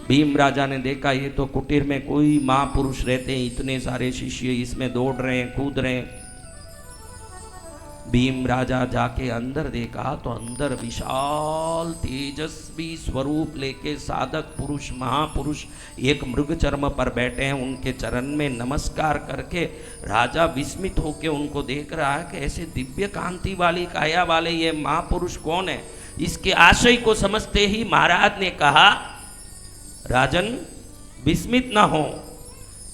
भीम राजा ने देखा ये तो कुटीर में कोई महापुरुष रहते हैं, इतने सारे शिष्य इसमें दौड़ रहे हैं, कूद रहे हैं। भीम राजा जाके अंदर देखा तो अंदर विशाल तेजस्वी स्वरूप लेके साधक पुरुष, महापुरुष एक मृग चर्म पर बैठे हैं। उनके चरण में नमस्कार करके राजा विस्मित होकर उनको देख रहा है कि ऐसे दिव्य कांति वाली काया वाले ये महापुरुष कौन है। इसके आशय को समझते ही महाराज ने कहा, राजन विस्मित न हो,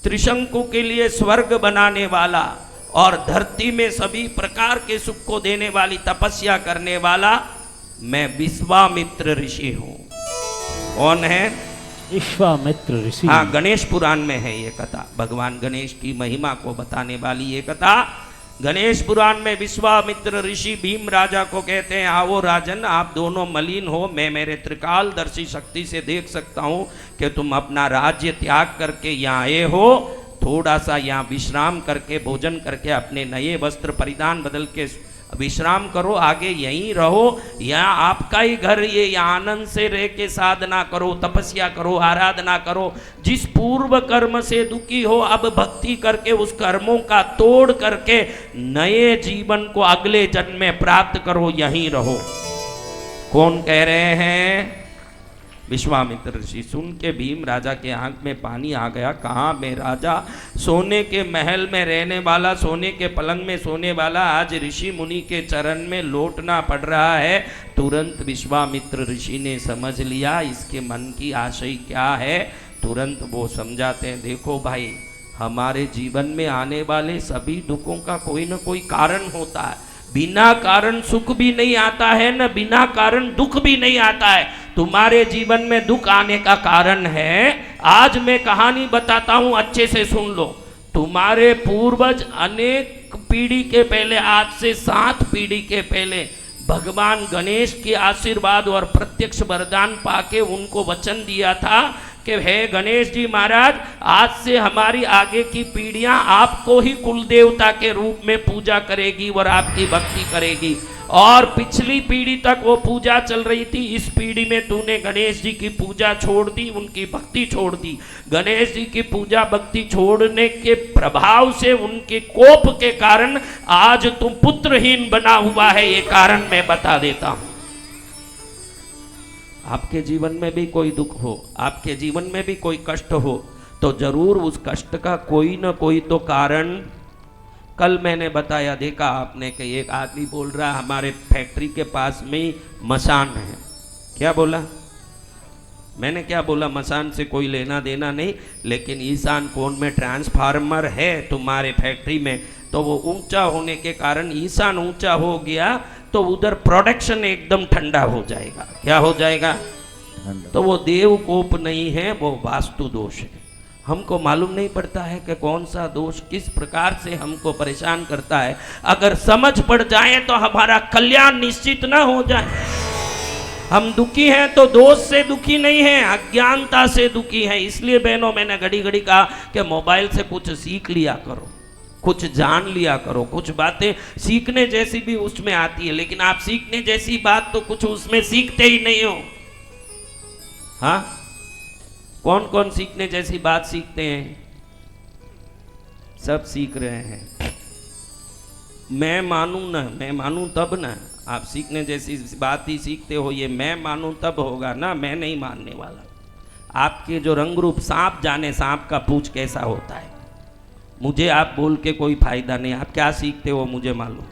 त्रिशंकु के लिए स्वर्ग बनाने वाला और धरती में सभी प्रकार के सुख को देने वाली तपस्या करने वाला मैं विश्वामित्र ऋषि हूं। कौन है? विश्वामित्र ऋषि। हाँ, गणेश पुराण में है ये कथा, भगवान गणेश की महिमा को बताने वाली ये कथा गणेश पुराण में। विश्वामित्र ऋषि भीम राजा को कहते हैं, आओ राजन, आप दोनों मलिन हो, मैं मेरे त्रिकालदर्शी शक्ति से देख सकता हूं कि तुम अपना राज्य त्याग करके यहाँ आए हो। थोड़ा सा यहाँ विश्राम करके, भोजन करके, अपने नए वस्त्र परिधान बदल के विश्राम करो, आगे यहीं रहो, यहाँ आपका ही घर, ये यहाँ आनंद से रह के साधना करो, तपस्या करो, आराधना करो। जिस पूर्व कर्म से दुखी हो, अब भक्ति करके उस कर्मों का तोड़ करके नए जीवन को अगले जन्म में प्राप्त करो, यहीं रहो। कौन कह रहे हैं? विश्वामित्र ऋषि। सुन के भीम राजा के आंख में पानी आ गया। कहाँ में राजा, सोने के महल में रहने वाला, सोने के पलंग में सोने वाला, आज ऋषि मुनि के चरण में लौटना पड़ रहा है। तुरंत विश्वामित्र ऋषि ने समझ लिया इसके मन की आशय क्या है। तुरंत वो समझाते हैं, देखो भाई, हमारे जीवन में आने वाले सभी दुखों का कोई ना कोई कारण होता है। बिना कारण सुख भी नहीं आता है, न बिना कारण दुख भी नहीं आता है। तुम्हारे जीवन में दुख आने का कारण है, आज मैं कहानी बताता हूं, अच्छे से सुन लो। तुम्हारे पूर्वज अनेक पीढ़ी के पहले, आज से 7 पीढ़ी के पहले, भगवान गणेश के आशीर्वाद और प्रत्यक्ष वरदान पाके उनको वचन दिया था कि हे गणेश जी महाराज, आज से हमारी आगे की पीढ़ियां आपको ही कुल देवता के रूप में पूजा करेगी और आपकी भक्ति करेगी। और पिछली पीढ़ी तक वो पूजा चल रही थी, इस पीढ़ी में तूने गणेश जी की पूजा छोड़ दी, उनकी भक्ति छोड़ दी। गणेश जी की पूजा भक्ति छोड़ने के प्रभाव से, उनके कोप के कारण आज तुम पुत्रहीन बना हुआ है। ये कारण मैं बता देता हूं। आपके जीवन में भी कोई दुख हो, आपके जीवन में भी कोई कष्ट हो, तो जरूर उस कष्ट का कोई ना कोई तो कारण। कल मैंने बताया, देखा आपने कि एक आदमी बोल रहा हमारे फैक्ट्री के पास में मसान है। क्या बोला? मैंने क्या बोला? मसान से कोई लेना देना नहीं, लेकिन ईशान कोण में ट्रांसफार्मर है तुम्हारे फैक्ट्री में, तो वो ऊंचा होने के कारण, ईशान ऊंचा हो गया तो उधर प्रोडक्शन एकदम ठंडा हो जाएगा। क्या हो जाएगा? तो वो देव कोप नहीं है, वो वास्तु दोष है। हमको मालूम नहीं पड़ता है कि कौन सा दोष किस प्रकार से हमको परेशान करता है। अगर समझ पड़ जाए तो हमारा कल्याण निश्चित ना हो जाए। हम दुखी हैं तो दोष से दुखी नहीं हैं, अज्ञानता से दुखी हैं। इसलिए बहनों, मैंने घड़ी घड़ी कहा कि मोबाइल से कुछ सीख लिया करो, कुछ जान लिया करो। कुछ बातें सीखने जैसी भी उसमें आती है, लेकिन आप सीखने जैसी बात तो कुछ उसमें सीखते ही नहीं हो। हाँ, कौन कौन सीखने जैसी बात सीखते हैं? सब सीख रहे हैं। मैं मानूं ना, मैं मानूं तब ना। आप सीखने जैसी बात ही सीखते हो, ये मैं मानूं तब होगा ना, मैं नहीं मानने वाला। आपके जो रंग रूप, सांप जाने सांप का पूंछ कैसा होता है, मुझे आप बोल के कोई फायदा नहीं। आप क्या सीखते हो मुझे मालूम।